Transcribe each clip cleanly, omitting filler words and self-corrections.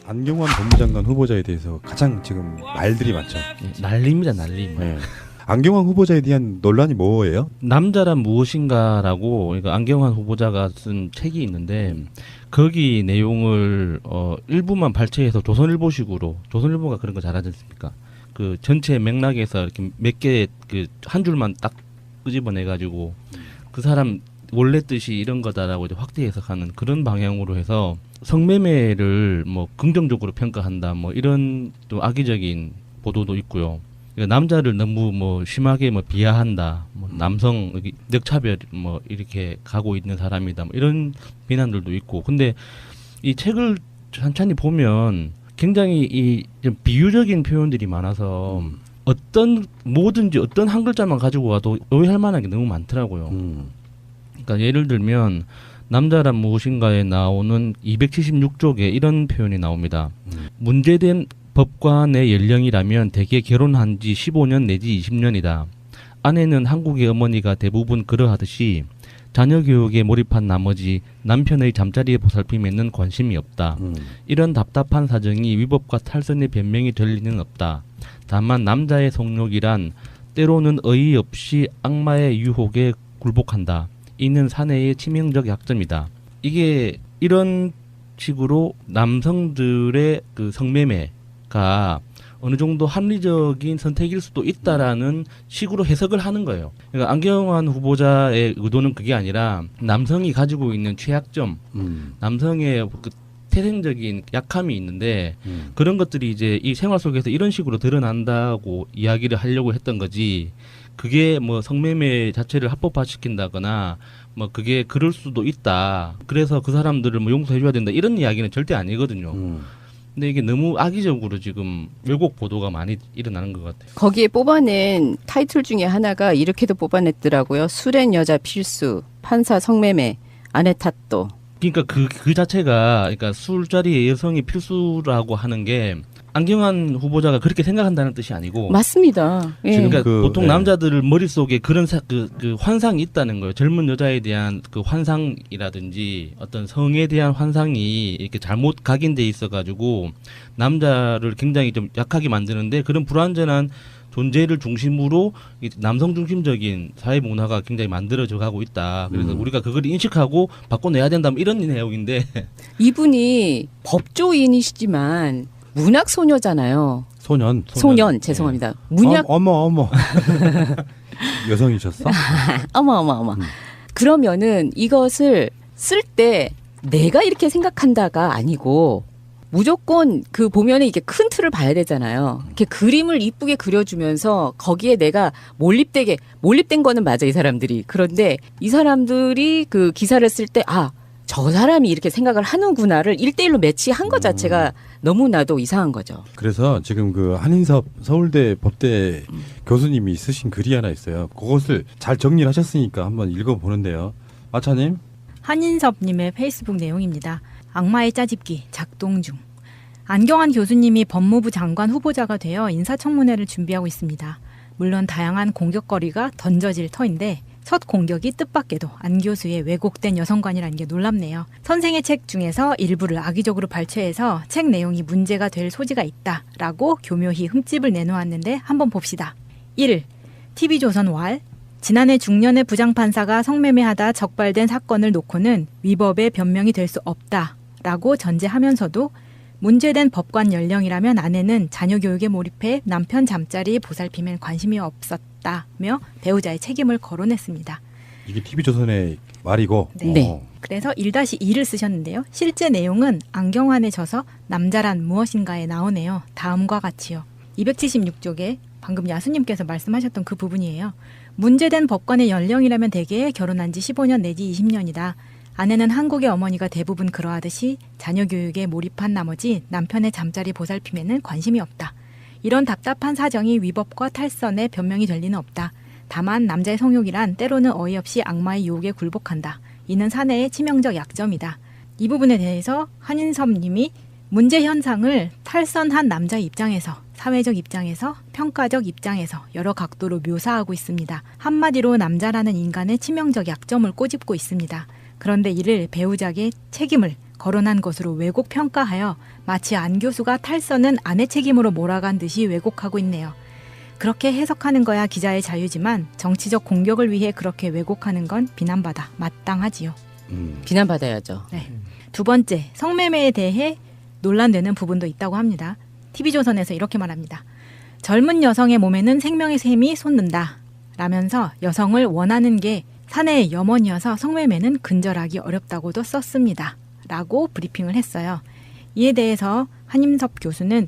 안경환 법무장관 후보자에 대해서 가장 지금 말들이 많죠. 난리입니다, 난리. 네. 안경환 후보자에 대한 논란이 뭐예요? 남자란 무엇인가라고 그러니까 안경환 후보자가 쓴 책이 있는데 거기 내용을 일부만 발췌해서 조선일보식으로 조선일보가 그런 거 잘하지 않습니까? 그 전체 맥락에서 이렇게 몇 개 그 한 줄만 딱 끄집어내 가지고 그 사람 원래 뜻이 이런 거다라고 이제 확대 해석하는 그런 방향으로 해서 성매매를 뭐 긍정적으로 평가한다 뭐 이런 또 악의적인 보도도 있고요. 그러니까 남자를 너무 뭐 심하게 뭐 비하한다, 뭐 남성 늑차별 뭐 이렇게 가고 있는 사람이다, 뭐 이런 비난들도 있고. 근데 이 책을 천천히 보면 굉장히 이 좀 비유적인 표현들이 많아서 어떤 뭐든지 어떤 한 글자만 가지고 와도 오해할 만한 게 너무 많더라고요. 그러니까 예를 들면 남자란 무엇인가에 나오는 276쪽에 이런 표현이 나옵니다. 문제된 법관의 연령이라면 대개 결혼한 지 15년 내지 20년이다. 아내는 한국의 어머니가 대부분 그러하듯이 자녀 교육에 몰입한 나머지 남편의 잠자리에 보살핌에는 관심이 없다. 이런 답답한 사정이 위법과 탈선의 변명이 될 리는 없다. 다만 남자의 성욕이란 때로는 어이없이 악마의 유혹에 굴복한다. 이는 사내의 치명적 약점이다. 이게 이런 식으로 남성들의 그 성매매가 어느 정도 합리적인 선택일 수도 있다라는 식으로 해석을 하는 거예요. 그러니까 안경환 후보자의 의도는 그게 아니라 남성이 가지고 있는 취약점, 남성의 그 태생적인 약함이 있는데 그런 것들이 이제 이 생활 속에서 이런 식으로 드러난다고 이야기를 하려고 했던 거지. 그게 뭐 성매매 자체를 합법화시킨다거나 뭐 그게 그럴 수도 있다. 그래서 그 사람들을 뭐 용서해줘야 된다. 이런 이야기는 절대 아니거든요. 근데 이게 너무 악의적으로 지금 왜곡 보도가 많이 일어나는 것 같아요. 거기에 뽑아낸 타이틀 중에 하나가 이렇게도 뽑아냈더라고요. 술엔 여자 필수, 판사 성매매, 아내 탓도. 그러니까 그 자체가 그러니까 술자리에 여성이 필수라고 하는 게 안경환 후보자가 그렇게 생각한다는 뜻이 아니고 맞습니다. 예. 그러니까 보통 남자들 머릿속에 그런 그 환상이 있다는 거예요. 젊은 여자에 대한 그 환상이라든지 어떤 성에 대한 환상이 이렇게 잘못 각인돼 있어가지고 남자를 굉장히 좀 약하게 만드는데 그런 불완전한 존재를 중심으로 남성 중심적인 사회 문화가 굉장히 만들어져 가고 있다. 그래서 우리가 그걸 인식하고 바꿔내야 된다. 이런 내용인데 이분이 법조인이시지만 문학 소녀잖아요. 소년. 죄송합니다. 문학 어머. 여성이셨어? 어머. 그러면은 이것을 쓸 때 내가 이렇게 생각한다가 아니고 무조건 그 보면은 이게 큰 틀을 봐야 되잖아요. 이렇게 그림을 이쁘게 그려주면서 거기에 내가 몰입된 거는 맞아, 이 사람들이. 그런데 이 사람들이 그 기사를 쓸 때 저 사람이 이렇게 생각을 하는구나를 1대1로 매치한 것 자체가 너무나도 이상한 거죠. 그래서 지금 그 한인섭 서울대 법대 교수님이 쓰신 글이 하나 있어요. 그것을 잘 정리를 하셨으니까 한번 읽어보는데요. 마차님. 한인섭님의 페이스북 내용입니다. 악마의 짜집기 작동 중. 안경환 교수님이 법무부 장관 후보자가 되어 인사청문회를 준비하고 있습니다. 물론 다양한 공격거리가 던져질 터인데 첫 공격이 뜻밖에도 안 교수의 왜곡된 여성관이라는 게 놀랍네요. 선생의 책 중에서 일부를 악의적으로 발췌해서 책 내용이 문제가 될 소지가 있다라고 교묘히 흠집을 내놓았는데 한번 봅시다. 1. TV조선 왈. 지난해 중년의 부장판사가 성매매하다 적발된 사건을 놓고는 위법의 변명이 될 수 없다라고 전제하면서도 문제된 법관 연령이라면 아내는 자녀 교육에 몰입해 남편 잠자리에 보살핌엔 관심이 없었다며 배우자의 책임을 거론했습니다. 이게 TV조선의 말이고. 네. 그래서 1-2를 쓰셨는데요. 실제 내용은 안경환에 져서 남자란 무엇인가에 나오네요. 다음과 같이요. 276쪽에 방금 야수님께서 말씀하셨던 그 부분이에요. 문제된 법관의 연령이라면 대개 결혼한 지 15년 내지 20년이다. 아내는 한국의 어머니가 대부분 그러하듯이 자녀 교육에 몰입한 나머지 남편의 잠자리 보살핌에는 관심이 없다. 이런 답답한 사정이 위법과 탈선의 변명이 될 리는 없다. 다만 남자의 성욕이란 때로는 어이없이 악마의 유혹에 굴복한다. 이는 사내의 치명적 약점이다. 이 부분에 대해서 한인섭 님이 문제 현상을 탈선한 남자 입장에서, 사회적 입장에서, 평가적 입장에서 여러 각도로 묘사하고 있습니다. 한마디로 남자라는 인간의 치명적 약점을 꼬집고 있습니다. 그런데 이를 배우자에게 책임을 거론한 것으로 왜곡 평가하여 마치 안 교수가 탈선은 아내 책임으로 몰아간 듯이 왜곡하고 있네요. 그렇게 해석하는 거야 기자의 자유지만 정치적 공격을 위해 그렇게 왜곡하는 건 비난받아 마땅하지요. 비난받아야죠. 네. 두 번째, 성매매에 대해 논란되는 부분도 있다고 합니다. TV조선에서 이렇게 말합니다. 젊은 여성의 몸에는 생명의 샘이 솟는다 라면서 여성을 원하는 게 사내의 염원이어서 성매매는 근절하기 어렵다고도 썼습니다. 라고 브리핑을 했어요. 이에 대해서 한임섭 교수는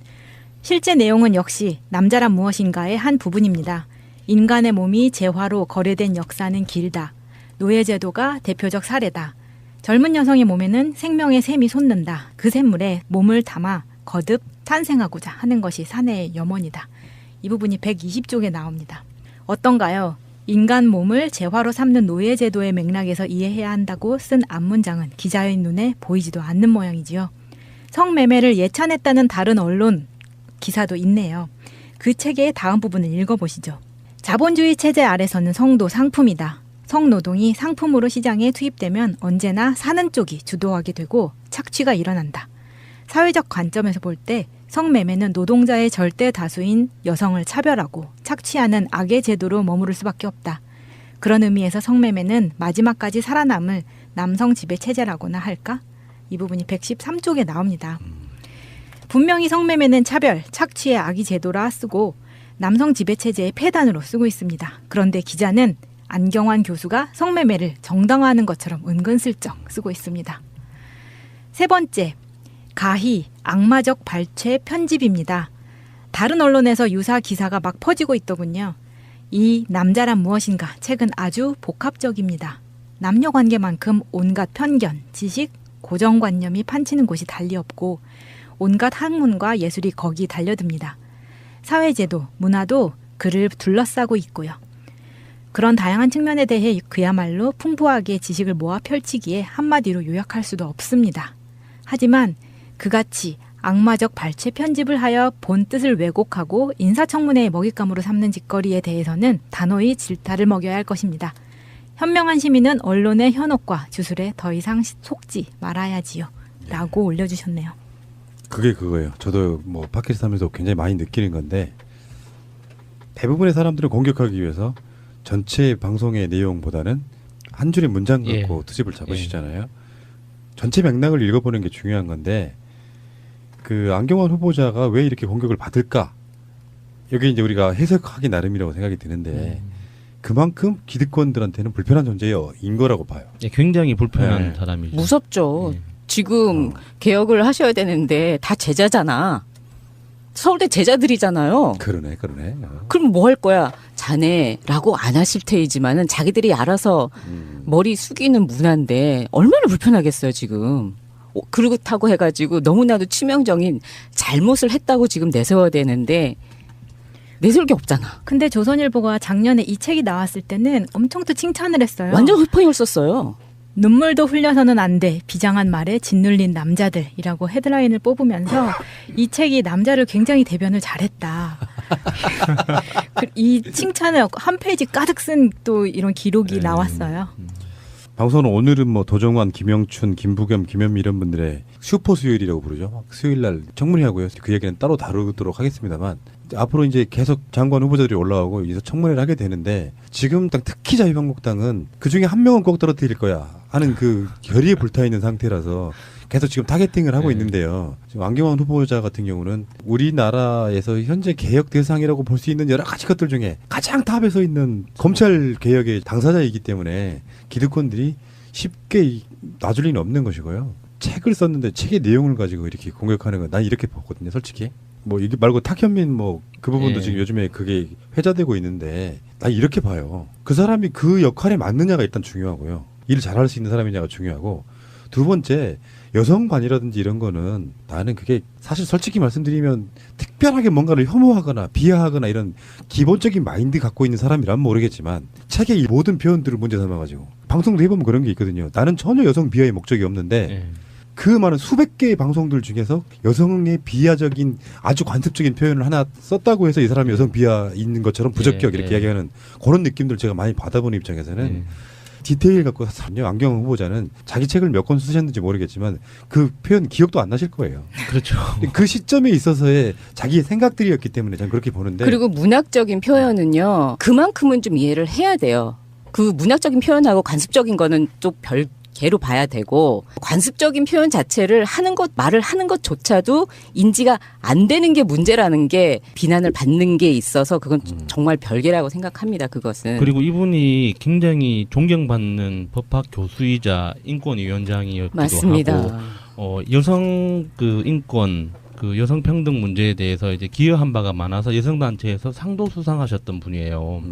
실제 내용은 역시 남자란 무엇인가의 한 부분입니다. 인간의 몸이 재화로 거래된 역사는 길다. 노예제도가 대표적 사례다. 젊은 여성의 몸에는 생명의 샘이 솟는다. 그 샘물에 몸을 담아 거듭 탄생하고자 하는 것이 사내의 염원이다. 이 부분이 120쪽에 나옵니다. 어떤가요? 인간 몸을 재화로 삼는 노예제도의 맥락에서 이해해야 한다고 쓴 앞문장은 기자의 눈에 보이지도 않는 모양이지요. 성매매를 예찬했다는 다른 언론 기사도 있네요. 그 책의 다음 부분을 읽어보시죠. 자본주의 체제 아래서는 성도 상품이다. 성노동이 상품으로 시장에 투입되면 언제나 사는 쪽이 주도하게 되고 착취가 일어난다. 사회적 관점에서 볼 때 성매매는 노동자의 절대 다수인 여성을 차별하고 착취하는 악의 제도로 머무를 수밖에 없다. 그런 의미에서 성매매는 마지막까지 살아남을 남성 지배 체제라고나 할까? 이 부분이 113쪽에 나옵니다. 분명히 성매매는 차별, 착취의 악의 제도라 쓰고 남성 지배 체제의 폐단으로 쓰고 있습니다. 그런데 기자는 안경환 교수가 성매매를 정당화하는 것처럼 은근슬쩍 쓰고 있습니다. 세 번째, 가히 악마적 발췌 편집입니다. 다른 언론에서 유사 기사가 막 퍼지고 있더군요. 이 남자란 무엇인가 책은 아주 복합적입니다. 남녀관계만큼 온갖 편견, 지식, 고정관념이 판치는 곳이 달리 없고 온갖 학문과 예술이 거기 달려듭니다. 사회제도, 문화도 그를 둘러싸고 있고요. 그런 다양한 측면에 대해 그야말로 풍부하게 지식을 모아 펼치기에 한마디로 요약할 수도 없습니다. 하지만 그같이 악마적 발췌 편집을 하여 본 뜻을 왜곡하고 인사청문회의 먹잇감으로 삼는 짓거리에 대해서는 단호히 질타를 먹여야 할 것입니다. 현명한 시민은 언론의 현혹과 주술에 더 이상 속지 말아야지요. 라고 올려주셨네요. 그게 그거예요. 저도 뭐 팟캐스트 하면서 굉장히 많이 느끼는 건데 대부분의 사람들을 공격하기 위해서 전체 방송의 내용보다는 한 줄의 문장 갖고 트집을 잡으시잖아요. 전체 맥락을 읽어보는 게 중요한 건데 그 안경환 후보자가 왜 이렇게 공격을 받을까? 여기 이제 우리가 해석하기 나름이라고 생각이 드는데 그만큼 기득권들한테는 불편한 존재인 거라고 봐요. 굉장히 불편한 사람이죠. 무섭죠. 지금 개혁을 하셔야 되는데 다 제자잖아. 서울대 제자들이잖아요. 그러네. 그럼 뭐 할 거야? 자네라고 안 하실 테이지만은 자기들이 알아서 머리 숙이는 문화인데 얼마나 불편하겠어요 지금. 그렇다고 해가지고 너무나도 치명적인 잘못을 했다고 지금 내세워야 되는데 내세울 게 없잖아. 근데 조선일보가 작년에 이 책이 나왔을 때는 엄청 또 칭찬을 했어요. 완전 흑평을 썼어요. 눈물도 흘려서는 안 돼. 비장한 말에 짓눌린 남자들이라고 헤드라인을 뽑으면서 이 책이 남자를 굉장히 대변을 잘했다. 이 칭찬을 한 페이지 가득 쓴 또 이런 기록이 나왔어요. 방송은 오늘은 뭐 도정환, 김영춘, 김부겸, 김현미 이런 분들의 슈퍼 수요일이라고 부르죠. 수요일 날 청문회하고요. 그 얘기는 따로 다루도록 하겠습니다만 앞으로 이제 계속 장관 후보자들이 올라오고 이제 청문회를 하게 되는데 지금 딱 특히 자유한국당은 그 중에 한 명은 꼭 떨어뜨릴 거야 하는 그 결의에 불타 있는 상태라서 계속 지금 타겟팅을 하고 있는데요. 지금 안경환 후보자 같은 경우는 우리나라에서 현재 개혁 대상이라고 볼 수 있는 여러 가지 것들 중에 가장 탑에 서 있는 검찰 개혁의 당사자이기 때문에 기득권들이 쉽게 놔줄 리는 없는 것이고요. 책을 썼는데 책의 내용을 가지고 이렇게 공격하는 건 난 이렇게 보거든요. 솔직히. 뭐 이게 말고 탁현민 뭐 그 부분도 지금 요즘에 그게 회자되고 있는데 난 이렇게 봐요. 그 사람이 그 역할에 맞느냐가 일단 중요하고요. 일을 잘할 수 있는 사람이냐가 중요하고 두 번째 여성관이라든지 이런 거는 나는 그게 사실 솔직히 말씀드리면 특별하게 뭔가를 혐오하거나 비하하거나 이런 기본적인 마인드 갖고 있는 사람이라면 모르겠지만 책의 이 모든 표현들을 문제 삼아가지고 방송도 해보면 그런 게 있거든요. 나는 전혀 여성 비하의 목적이 없는데 그 많은 수백 개의 방송들 중에서 여성의 비하적인 아주 관습적인 표현을 하나 썼다고 해서 이 사람이 여성 비하 있는 것처럼 부적격 이렇게 이야기하는 그런 느낌들 제가 많이 받아보는 입장에서는 디테일 갖고 사요. 안경환 후보자는 자기 책을 몇 권 쓰셨는지 모르겠지만 그 표현 기억도 안 나실 거예요. 그렇죠. 그 시점에 있어서의 자기의 생각들이었기 때문에 저는 그렇게 보는데. 그리고 문학적인 표현은요. 그만큼은 좀 이해를 해야 돼요. 그 문학적인 표현하고 관습적인 거는 또 별개로 봐야 되고 관습적인 표현 자체를 하는 것 말을 하는 것조차도 인지가 안 되는 게 문제라는 게 비난을 받는 게 있어서 그건 정말 별개라고 생각합니다. 그것은. 그리고 이분이 굉장히 존경받는 법학 교수이자 인권위원장이었기도 맞습니다. 하고 여성 그 인권 그 여성 평등 문제에 대해서 이제 기여한 바가 많아서 여성 단체에서 상도 수상하셨던 분이에요.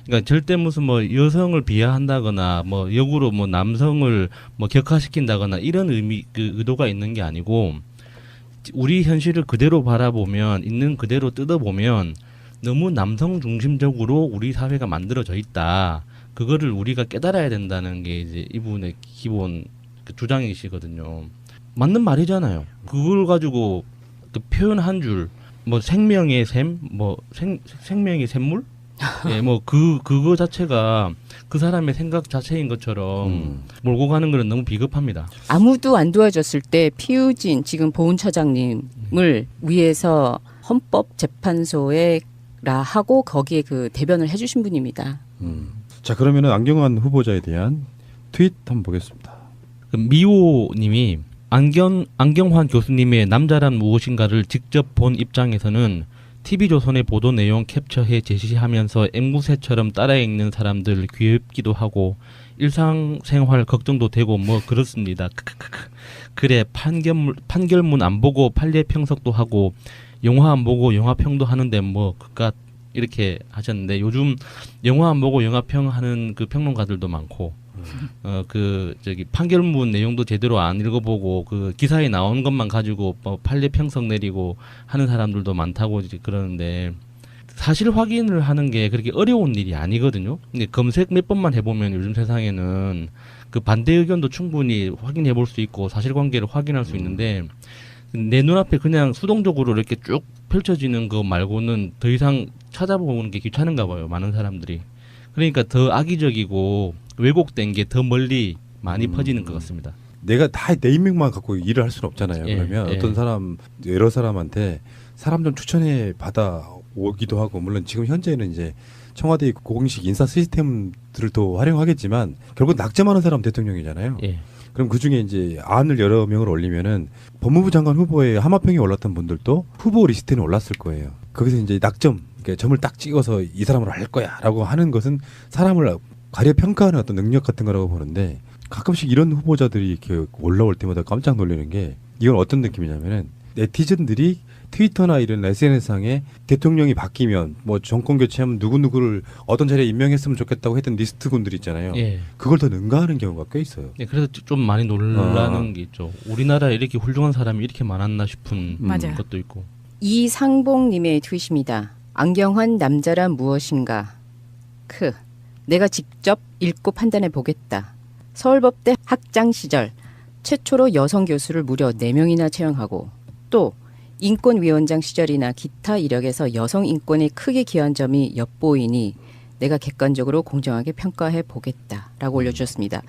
그러니까 절대 무슨 뭐 여성을 비하한다거나 뭐 역으로 뭐 남성을 뭐 격하시킨다거나 이런 의도가 있는 게 아니고 우리 현실을 그대로 바라보면 있는 그대로 뜯어보면 너무 남성 중심적으로 우리 사회가 만들어져 있다. 그거를 우리가 깨달아야 된다는 게 이제 이분의 기본 그 주장이시거든요. 맞는 말이잖아요. 그걸 가지고 그 표현 한 줄 뭐 생명의 샘, 뭐 생명의 샘물? 예, 뭐 그거 자체가 그 사람의 생각 자체인 것처럼 몰고 가는 거는 너무 비겁합니다. 아무도 안 도와줬을 때 피우진 지금 보훈처장님을 위해서 헌법재판소에 하고 거기에 그 대변을 해주신 분입니다. 자, 그러면은 안경환 후보자에 대한 트윗 한번 보겠습니다. 그 미호님이 안경환 교수님의 남자란 무엇인가를 직접 본 입장에서는 TV조선의 보도 내용 캡처해 제시하면서 앵무새처럼 따라 읽는 사람들 귀엽기도 하고 일상생활 걱정도 되고 뭐 그렇습니다. 그래 판결문 안 보고 판례 평석도 하고 영화 안 보고 영화평도 하는데 뭐 그깟 이렇게 하셨는데 요즘 영화 안 보고 영화평 하는 그 평론가들도 많고 그 저기 판결문 내용도 제대로 안 읽어보고 그 기사에 나온 것만 가지고 뭐 판례 평석 내리고 하는 사람들도 많다고 이제 그러는데 사실 확인을 하는 게 그렇게 어려운 일이 아니거든요. 근데 검색 몇 번만 해보면 요즘 세상에는 그 반대 의견도 충분히 확인해 볼 수 있고 사실관계를 확인할 수 있는데 내 눈앞에 그냥 수동적으로 이렇게 쭉 펼쳐지는 거 말고는 더 이상 찾아보는 게 귀찮은가 봐요. 많은 사람들이. 그러니까 더 악의적이고 왜곡된 게 더 멀리 많이 퍼지는 것 같습니다. 내가 다 내 인맥만 갖고 일을 할 수는 없잖아요. 그러면 어떤 사람 여러 사람한테 사람 좀 추천해 받아 오기도 하고 물론 지금 현재는 이제 청와대 공식 인사 시스템들을 더 활용하겠지만 결국 낙점하는 사람 대통령이잖아요. 예. 그럼 그 중에 이제 안을 여러 명을 올리면은 법무부 장관 후보에 하마평에 올랐던 분들도 후보 리스트에는 올랐을 거예요. 거기서 이제 낙점, 그러니까 점을 딱 찍어서 이 사람으로 할 거야라고 하는 것은 사람을 가려 평가하는 어떤 능력 같은 거라고 보는데 가끔씩 이런 후보자들이 이렇게 올라올 때마다 깜짝 놀라는 게 이건 어떤 느낌이냐면은 네티즌들이 트위터나 이런 SNS상에 대통령이 바뀌면 뭐 정권 교체하면 누구누구를 어떤 자리에 임명했으면 좋겠다고 했던 리스트군들 있잖아요. 예. 그걸 더 능가하는 경우가 꽤 있어요. 예, 그래서 좀 많이 놀라는 게 있죠. 우리나라에 이렇게 훌륭한 사람이 이렇게 많았나 싶은 맞아요. 것도 있고. 이상봉님의 트윗입니다. 안경환 남자란 무엇인가? 내가 직접 읽고 판단해 보겠다. 서울법대 학장 시절 최초로 여성 교수를 무려 4명이나 채용하고 또 인권위원장 시절이나 기타 이력에서 여성 인권에 크게 기여한 점이 엿보이니 내가 객관적으로 공정하게 평가해 보겠다라고 올려주셨습니다.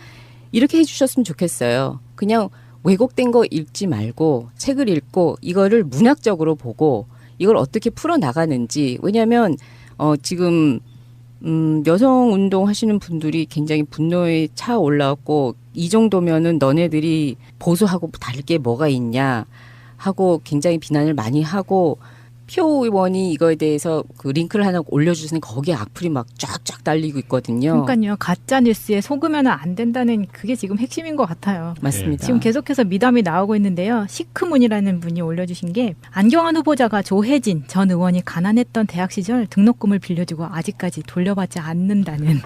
이렇게 해주셨으면 좋겠어요. 그냥 왜곡된 거 읽지 말고 책을 읽고 이거를 문학적으로 보고 이걸 어떻게 풀어나가는지. 왜냐하면 지금 여성 운동 하시는 분들이 굉장히 분노에 차 올라왔고 이 정도면은 너네들이 보수하고 다를 게 뭐가 있냐 하고 굉장히 비난을 많이 하고 표 의원이 이거에 대해서 그 링크를 하나 올려주시는 거기에 악플이 막 쫙쫙 달리고 있거든요. 그러니까요. 가짜 뉴스에 속으면 안 된다는 그게 지금 핵심인 것 같아요. 맞습니다. 지금 계속해서 미담이 나오고 있는데요. 시크문이라는 분이 올려주신 게 안경환 후보자가 조혜진 전 의원이 가난했던 대학 시절 등록금을 빌려주고 아직까지 돌려받지 않는다는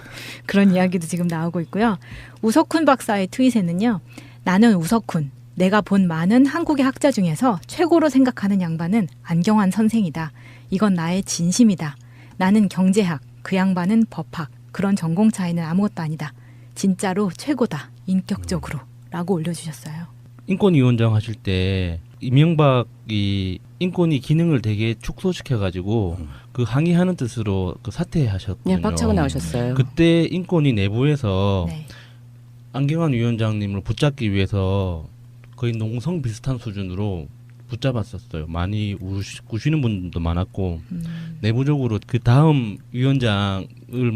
그런 이야기도 지금 나오고 있고요. 우석훈 박사의 트윗에는요. 나는 우석훈. 내가 본 많은 한국의 학자 중에서 최고로 생각하는 양반은 안경환 선생이다. 이건 나의 진심이다. 나는 경제학, 그 양반은 법학. 그런 전공 차이는 아무것도 아니다. 진짜로 최고다. 인격적으로. 라고 올려주셨어요. 인권위원장 하실 때 이명박이 인권위 기능을 되게 축소시켜가지고 그 항의하는 뜻으로 그 사퇴하셨거든요. 네, 박차고 나오셨어요. 그때 인권위 내부에서 네. 안경환 위원장님을 붙잡기 위해서 거의 농성 비슷한 수준으로 붙잡았었어요. 많이 우시는 분도 많았고 내부적으로 그 다음 위원장을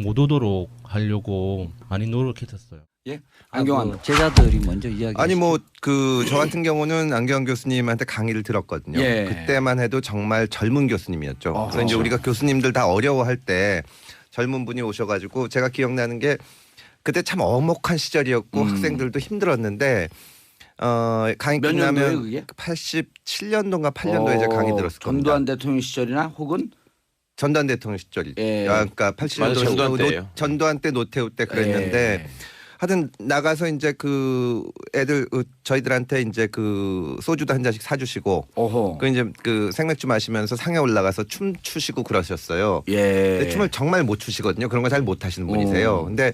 못 오도록 하려고 많이 노력했었어요. 예, 안경환 제자들이 먼저 이야기. 아니 뭐 그 저 같은 경우는 안경환 교수님한테 강의를 들었거든요. 예. 그때만 해도 정말 젊은 교수님이었죠. 그래서 이제 그렇죠. 우리가 교수님들 다 어려워할 때 젊은 분이 오셔가지고 제가 기억나는 게 그때 참 엄혹한 시절이었고 학생들도 힘들었는데 강의 몇 년도에 끝나면 그게? 87년도인가 8년도에 이제 강의 들었을 겁니다. 전두환 대통령 시절이나 혹은 전두환 대통령 시절이. 예. 그러니까 맞아요, 전두환 87년도 때예요. 전두환 때 노태우 때 그랬는데 예. 하여튼 나가서 이제 그 애들 저희들한테 이제 그 소주도 한 잔씩 사주시고 오호. 그 이제 그 생맥주 마시면서 상에 올라가서 춤 추시고 그러셨어요. 예. 근데 춤을 정말 못 추시거든요. 그런 거 잘 못 하시는 분이세요. 근데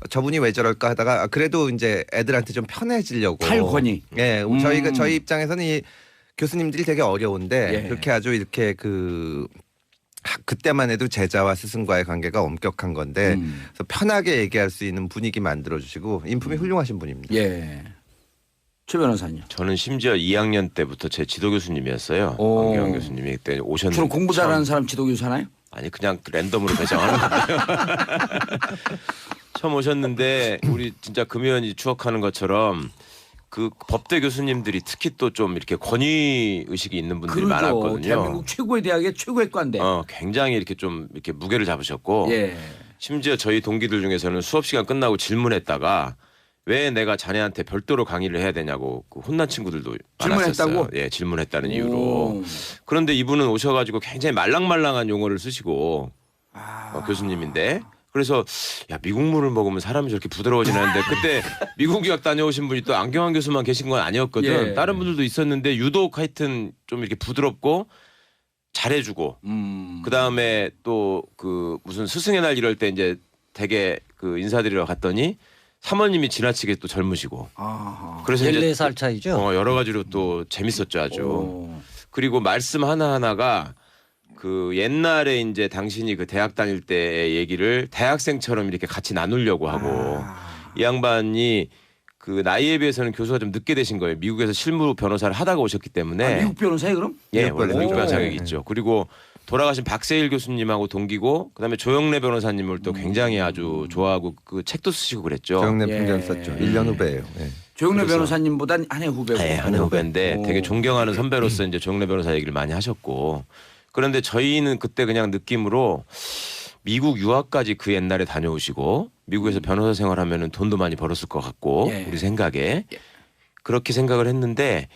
저분이 왜 저럴까 하다가 그래도 이제 애들한테 좀 편해지려고. 탈권이. 예, 저희 입장에서는 이 교수님들이 되게 어려운데 예. 그렇게 아주 이렇게 그때만 해도 제자와 스승과의 관계가 엄격한 건데 그래서 편하게 얘기할 수 있는 분위기 만들어 주시고 인품이 훌륭하신 분입니다. 예. 최 변호사님. 저는 심지어 2학년 때부터 제 지도 교수님이었어요. 오. 안경환 교수님이 그때 오셨는데 주로 공부 잘하는 사람 지도 교수 하나요? 아니 그냥 랜덤으로 배정하는 거예요. 처음 오셨는데 우리 진짜 금요일이 추억하는 것처럼 그 법대 교수님들이 특히 또 좀 이렇게 권위 의식이 있는 분들이 많았거든요. 대한민국 최고의 대학의 최고의 과인데. 굉장히 이렇게 좀 이렇게 무게를 잡으셨고 예. 심지어 저희 동기들 중에서는 수업 시간 끝나고 질문했다가 왜 내가 자네한테 별도로 강의를 해야 되냐고 그 혼난 친구들도 많았었어요. 질문했다고? 예, 질문했다는 오. 이유로. 그런데 이분은 오셔가지고 굉장히 말랑말랑한 용어를 쓰시고 교수님인데 그래서 야 미국 물을 먹으면 사람이 저렇게 부드러워지는데 그때 미국 유학 다녀오신 분이 또 안경환 교수만 계신 건 아니었거든. 예. 다른 분들도 있었는데 유독 하여튼 좀 이렇게 부드럽고 잘해주고 그 다음에 또 그 무슨 스승의 날 이럴 때 이제 되게 그 인사드리러 갔더니 사모님이 지나치게 또 젊으시고 아하. 그래서 이제 14살 차이죠. 여러 가지로 또 재밌었죠 아주. 오. 그리고 말씀 하나하나가 그 옛날에 이제 당신이 그 대학 다닐 때의 얘기를 대학생처럼 이렇게 같이 나누려고 하고 이 양반이 그 나이에 비해서는 교수가 좀 늦게 되신 거예요. 미국에서 실무 변호사를 하다가 오셨기 때문에. 미국 변호사예요 그럼? 예, 미국 원래 변호사. 미국 변호사 오. 자격이 있죠. 그리고 돌아가신 박세일 교수님하고 동기고 그다음에 조영래 변호사님을 또 굉장히 아주 좋아하고 그 책도 쓰시고 그랬죠. 조영래 예. 평전 썼죠. 1년 후배예요. 예. 조영래 그래서- 변호사님보단 한 해 후배고. 네, 한 후배인데 오. 되게 존경하는 선배로서 이제 조영래 변호사 얘기를 많이 하셨고 그런데 저희는 그때 그냥 느낌으로 미국 유학까지 그 옛날에 다녀오시고 미국에서 변호사 생활하면은 돈도 많이 벌었을 것 같고 예. 우리 생각에 그렇게 생각을 했는데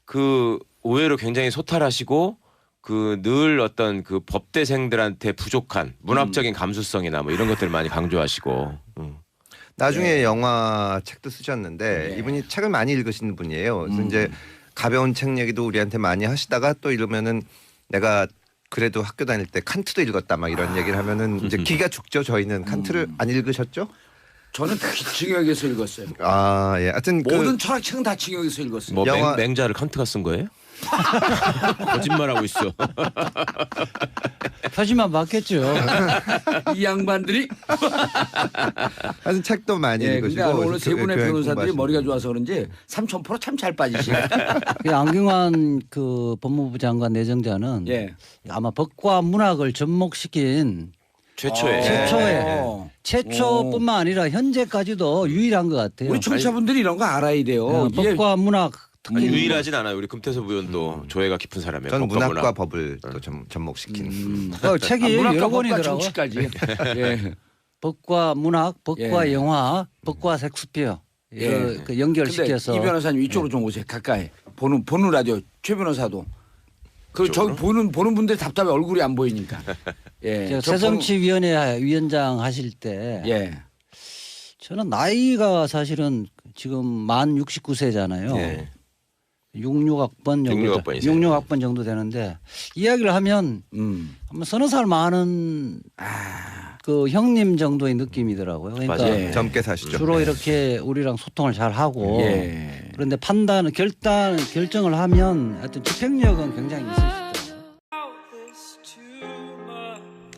그 의외로 굉장히 소탈하시고 그 늘 어떤 그 법대생들한테 부족한 문학적인 감수성이나 뭐 이런 것들을 많이 강조하시고 나중에 영화 책도 쓰셨는데 예. 이분이 책을 많이 읽으시는 분이에요. 그래서 이제 가벼운 책 얘기도 우리한테 많이 하시다가 또 이러면은 내가 그래도 학교 다닐 때 칸트도 읽었다 막 이런 얘기를 하면은 이제 기가 죽죠. 저희는 칸트를 안 읽으셨죠? 저는 징역에서 읽었어요. 아 예. 하여튼 모든 철학책은 다 징역에서 읽었어요. 뭐 영화- 맹자를 칸트가 쓴 거예요? 거짓말하고 있어. 표지만 받겠죠. 이 양반들이 하여튼 책도 많이 예, 읽으시고 그러니까 오늘 세 분의 교양 변호사들이 공부하시는 머리가 분. 좋아서 그런지 3,000% 참 잘 빠지시네. 그 안경환 그 법무부 장관 내정자는 예. 아마 법과 문학을 접목시킨 최초에 최초에 어. 최초뿐만 아니라 현재까지도 유일한 것 같아요. 우리 청취자분들이 이런 거 알아야 돼요. 이게 법과 문학 아니, 특히 유일하진 않아요. 우리 금태섭 의원도 조예가 깊은 사람이에요. 전 법과 문학과 문학. 법을 또 접목시킨. 책이 문학과 여러 법과 권이더라고. 정치까지. 예. 법과 문학, 법과 예. 영화, 법과 섹스피어 예. 그 근데 연결시켜서 이 변호사님 이쪽으로 좀 오세요. 가까이. 보는 라디오 최 변호사도. 그 저기 보는 분들 답답해 얼굴이 안 보이니까. 예. 제가 저 새정치위원회 위원장 하실 때 예. 저는 나이가 사실은 지금 만 69세잖아요. 예. 66학번 정도 66학번이세요. 66학번 정도 되는데 이야기를 하면 한번 서너 살 많은 그 형님 정도의 느낌이더라고요. 그러니까 맞아요. 젊게 사시죠. 주로 이렇게 우리랑 소통을 잘 하고 예. 그런데 결정을 하면 하여튼 집행력은 굉장히 있으시죠.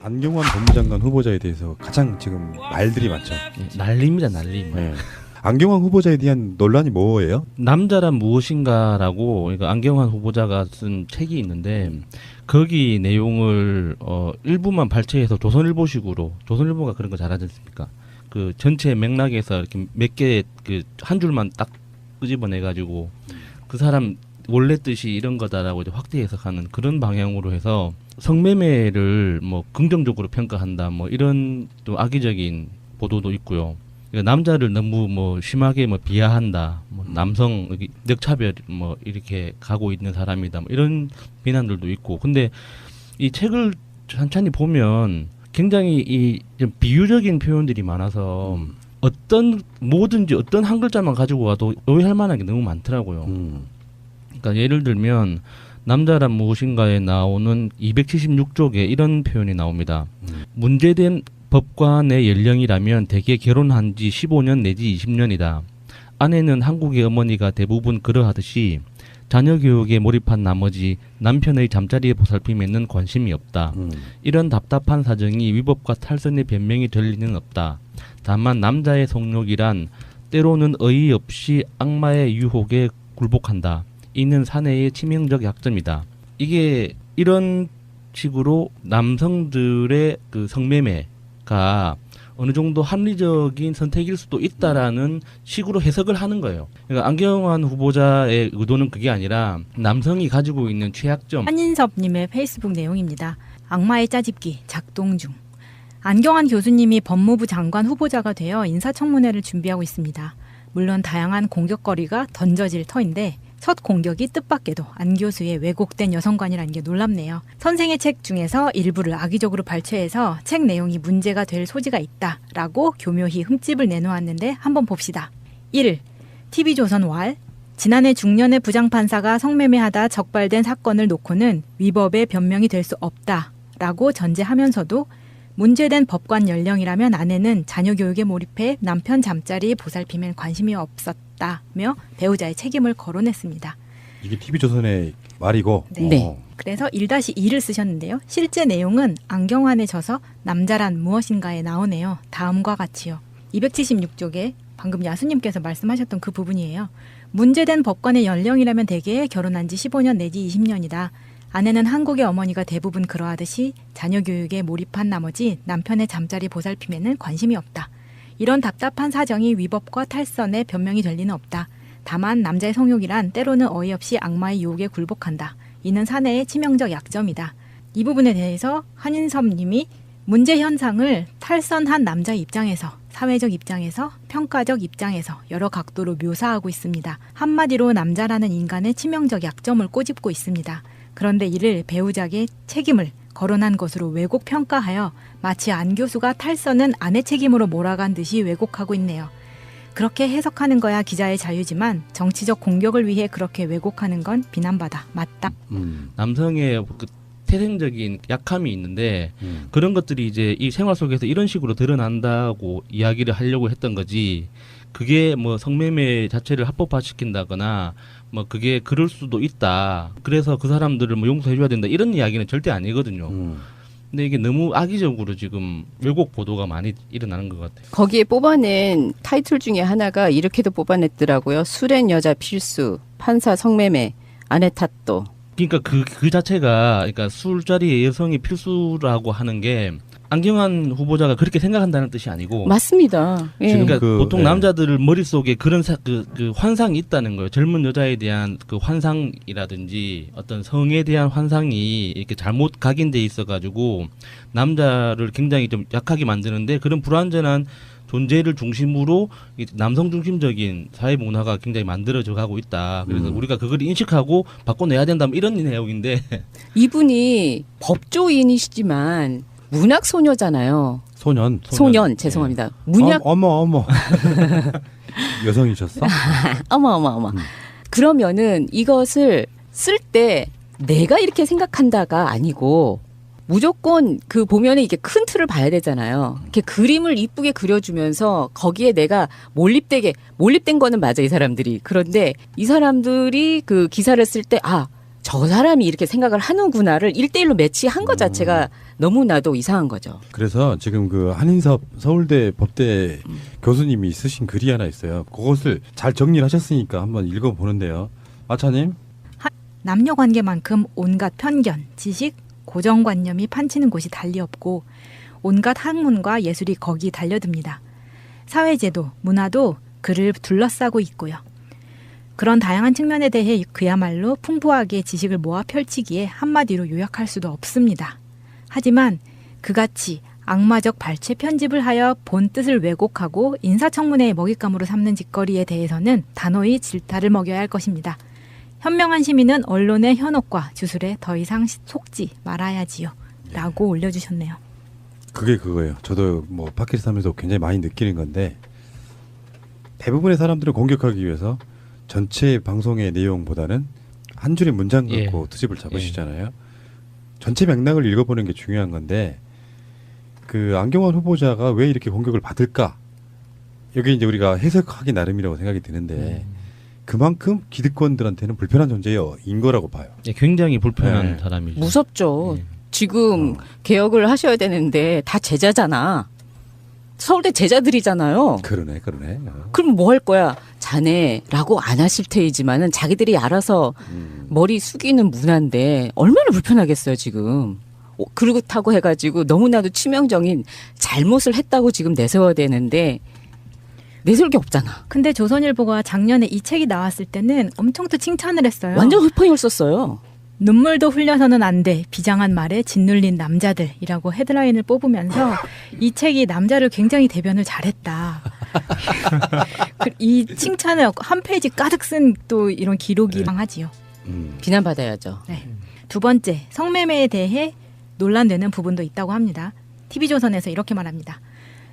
안경환 법무장관 후보자에 대해서 가장 지금 말들이 많죠. 예, 난리입니다, 난리. 네. 안경환 후보자에 대한 논란이 뭐예요? 남자란 무엇인가라고 그러니까 안경환 후보자가 쓴 책이 있는데 거기 내용을 일부만 발췌해서 조선일보식으로 조선일보가 그런 거 잘하지 않습니까? 그 전체 맥락에서 이렇게 몇 개 그 한 줄만 딱 끄집어내 가지고 그 사람 원래 뜻이 이런 거다라고 이제 확대 해석하는 그런 방향으로 해서 성매매를 뭐 긍정적으로 평가한다 뭐 이런 또 악의적인 보도도 있고요. 그러니까 남자를 너무 뭐 심하게 뭐 비하한다, 뭐 남성 늑차별 뭐 이렇게 가고 있는 사람이다, 뭐 이런 비난들도 있고. 근데 이 책을 천천히 보면 굉장히 이 좀 비유적인 표현들이 많아서 뭐든지 어떤 한 글자만 가지고 와도 오해할 만한 게 너무 많더라고요. 그러니까 예를 들면 남자란 무엇인가에 나오는 276쪽에 이런 표현이 나옵니다. 문제된 법관의 연령이라면 대개 결혼한 지 15년 내지 20년이다. 아내는 한국의 어머니가 대부분 그러하듯이 자녀 교육에 몰입한 나머지 남편의 잠자리에 보살핌에는 관심이 없다. 이런 답답한 사정이 위법과 탈선의 변명이 될 리는 없다. 다만 남자의 성욕이란 때로는 어이없이 악마의 유혹에 굴복한다. 이는 사내의 치명적 약점이다. 이게 이런 식으로 남성들의 그 성매매가 어느 정도 합리적인 선택일 수도 있다라는 식으로 해석을 하는 거예요. 그러니까 안경환 후보자의 의도는 그게 아니라 남성이 가지고 있는 최약점. 한인섭님의 페이스북 내용입니다. 악마의 짜집기 작동 중. 안경환 교수님이 법무부 장관 후보자가 되어 인사청문회를 준비하고 있습니다. 물론 다양한 공격거리가 던져질 터인데 첫 공격이 뜻밖에도 안 교수의 왜곡된 여성관이라는 게 놀랍네요. 선생의 책 중에서 일부를 악의적으로 발췌해서 책 내용이 문제가 될 소지가 있다라고 교묘히 흠집을 내놓았는데 한번 봅시다. 1. TV조선 왈 지난해 중년의 부장판사가 성매매하다 적발된 사건을 놓고는 위법의 변명이 될 수 없다라고 전제하면서도 문제된 법관 연령이라면 아내는 자녀 교육에 몰입해 남편 잠자리에 보살핌엔 관심이 없었다며 배우자의 책임을 거론했습니다. 이게 TV조선의 말이고. 네. 그래서 1-2를 쓰셨는데요. 실제 내용은 안경환에 져서 남자란 무엇인가에 나오네요. 다음과 같이요. 276쪽에 방금 야수님께서 말씀하셨던 그 부분이에요. 문제된 법관의 연령이라면 대개 결혼한 지 15년 내지 20년이다. 아내는 한국의 어머니가 대부분 그러하듯이 자녀 교육에 몰입한 나머지 남편의 잠자리 보살핌에는 관심이 없다. 이런 답답한 사정이 위법과 탈선의 변명이 될 리는 없다. 다만 남자의 성욕이란 때로는 어이없이 악마의 유혹에 굴복한다. 이는 사내의 치명적 약점이다. 이 부분에 대해서 한인섭 님이 문제 현상을 탈선한 남자의 입장에서, 사회적 입장에서, 평가적 입장에서 여러 각도로 묘사하고 있습니다. 한마디로 남자라는 인간의 치명적 약점을 꼬집고 있습니다. 그런데 이를 배우자의 책임을 거론한 것으로 왜곡 평가하여 마치 안 교수가 탈선은 아내 책임으로 몰아간 듯이 왜곡하고 있네요. 그렇게 해석하는 거야 기자의 자유지만 정치적 공격을 위해 그렇게 왜곡하는 건 비난받아 맞다. 남성의 그 태생적인 약함이 있는데 그런 것들이 이제 이 생활 속에서 이런 식으로 드러난다고 이야기를 하려고 했던 거지. 그게 뭐 성매매 자체를 합법화시킨다거나 뭐 그게 그럴 수도 있다. 그래서 그 사람들을 뭐 용서해줘야 된다. 이런 이야기는 절대 아니거든요. 근데 이게 너무 악의적으로 지금 왜곡 보도가 많이 일어나는 것 같아요. 거기에 뽑아낸 타이틀 중에 하나가 이렇게도 뽑아냈더라고요. 술엔 여자 필수, 판사 성매매, 아내 탓도. 그러니까 그 자체가 그러니까 술자리에 여성이 필수라고 하는 게 안경환 후보자가 그렇게 생각한다는 뜻이 아니고 맞습니다. 예. 그러니까 그, 보통 네. 남자들 머릿속에 그런 그 환상이 있다는 거예요. 젊은 여자에 대한 그 환상이라든지 어떤 성에 대한 환상이 이렇게 잘못 각인돼 있어가지고 남자를 굉장히 좀 약하게 만드는데 그런 불완전한 존재를 중심으로 남성 중심적인 사회 문화가 굉장히 만들어져 가고 있다. 그래서 우리가 그걸 인식하고 바꿔내야 된다. 뭐 이런 내용인데 이분이 법조인이시지만 문학 소녀잖아요. 소년. 죄송합니다. 문학 어머. 여성이셨어? 어머. 그러면은 이것을 쓸 때 내가 이렇게 생각한다가 아니고 무조건 그 보면은 이게 큰 틀을 봐야 되잖아요. 이렇게 그림을 이쁘게 그려주면서 거기에 내가 몰입된 거는 맞아, 이 사람들이. 그런데 이 사람들이 그 기사를 쓸 때 저 사람이 이렇게 생각을 하는구나를 1대1로 매치한 것 자체가 너무나도 이상한 거죠. 그래서 지금 그 한인섭 서울대 법대 교수님이 쓰신 글이 하나 있어요. 그것을 잘 정리를 하셨으니까 한번 읽어보는데요. 아차님. 남녀 관계만큼 온갖 편견, 지식, 고정관념이 판치는 곳이 달리 없고 온갖 학문과 예술이 거기 달려듭니다. 사회제도, 문화도 그를 둘러싸고 있고요. 그런 다양한 측면에 대해 그야말로 풍부하게 지식을 모아 펼치기에 한마디로 요약할 수도 없습니다. 하지만 그같이 악마적 발췌 편집을 하여 본 뜻을 왜곡하고 인사청문회의 먹잇감으로 삼는 짓거리에 대해서는 단호히 질타를 먹여야 할 것입니다. 현명한 시민은 언론의 현혹과 주술에 더 이상 속지 말아야지요. 라고 올려주셨네요. 그게 그거예요. 저도 뭐 팟캐스트 하면서 굉장히 많이 느끼는 건데 대부분의 사람들을 공격하기 위해서 전체 방송의 내용보다는 한 줄의 문장 갖고 트집을 잡으시잖아요. 전체 맥락을 읽어보는 게 중요한 건데 그 안경환 후보자가 왜 이렇게 공격을 받을까? 여기 이제 우리가 해석하기 나름이라고 생각이 드는데 그만큼 기득권들한테는 불편한 존재인 거라고 봐요. 굉장히 불편한 사람이죠. 무섭죠. 지금 개혁을 하셔야 되는데 다 제자잖아. 서울대 제자들이잖아요. 그러네. 그럼 뭐 할 거야? 자네라고 안 하실 테이지만은 자기들이 알아서 머리 숙이는 문화인데 얼마나 불편하겠어요 지금. 그렇다고 해가지고 너무나도 치명적인 잘못을 했다고 지금 내세워야 되는데 내세울 게 없잖아. 근데 조선일보가 작년에 이 책이 나왔을 때는 엄청 또 칭찬을 했어요. 완전 흑평을 썼어요. 눈물도 흘려서는 안 돼. 비장한 말에 짓눌린 남자들이라고 헤드라인을 뽑으면서 이 책이 남자를 굉장히 대변을 잘했다. 이 칭찬을 한 페이지 가득 쓴 또 이런 기록이 하지요. 비난받아야죠. 네. 두 번째, 성매매에 대해 논란되는 부분도 있다고 합니다. TV조선에서 이렇게 말합니다.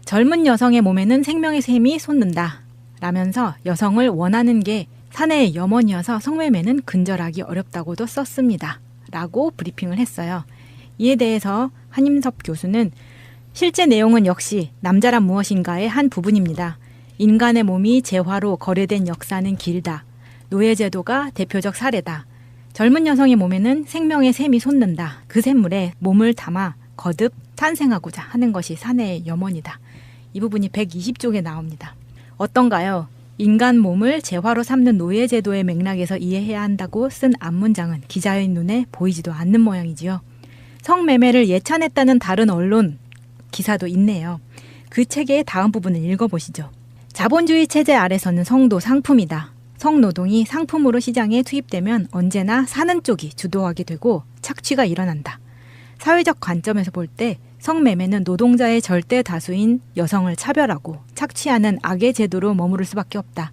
젊은 여성의 몸에는 생명의 샘이 솟는다. 라면서 여성을 원하는 게 사내의 염원이어서 성매매는 근절하기 어렵다고도 썼습니다. 라고 브리핑을 했어요. 이에 대해서 한임섭 교수는 실제 내용은 역시 남자란 무엇인가의 한 부분입니다. 인간의 몸이 재화로 거래된 역사는 길다. 노예제도가 대표적 사례다. 젊은 여성의 몸에는 생명의 샘이 솟는다. 그 샘물에 몸을 담아 거듭 탄생하고자 하는 것이 사내의 염원이다. 이 부분이 120쪽에 나옵니다. 어떤가요? 인간 몸을 재화로 삼는 노예제도의 맥락에서 이해해야 한다고 쓴 앞문장은 기자의 눈에 보이지도 않는 모양이지요. 성매매를 예찬했다는 다른 언론 기사도 있네요. 그 책의 다음 부분을 읽어보시죠. 자본주의 체제 아래서는 성도 상품이다. 성노동이 상품으로 시장에 투입되면 언제나 사는 쪽이 주도하게 되고 착취가 일어난다. 사회적 관점에서 볼 때 성매매는 노동자의 절대 다수인 여성을 차별하고 착취하는 악의 제도로 머무를 수밖에 없다.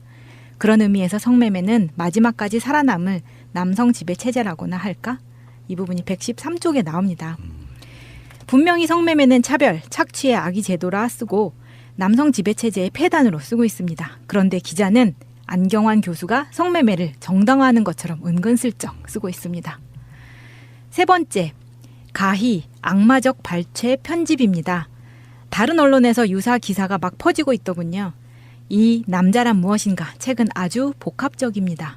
그런 의미에서 성매매는 마지막까지 살아남을 남성 지배 체제라고나 할까? 이 부분이 113쪽에 나옵니다. 분명히 성매매는 차별, 착취의 악의 제도라 쓰고 남성 지배 체제의 폐단으로 쓰고 있습니다. 그런데 기자는 안경환 교수가 성매매를 정당화하는 것처럼 은근슬쩍 쓰고 있습니다. 세 번째, 가히 악마적 발췌 편집입니다. 다른 언론에서 유사 기사가 막 퍼지고 있더군요. 이 남자란 무엇인가 책은 아주 복합적입니다.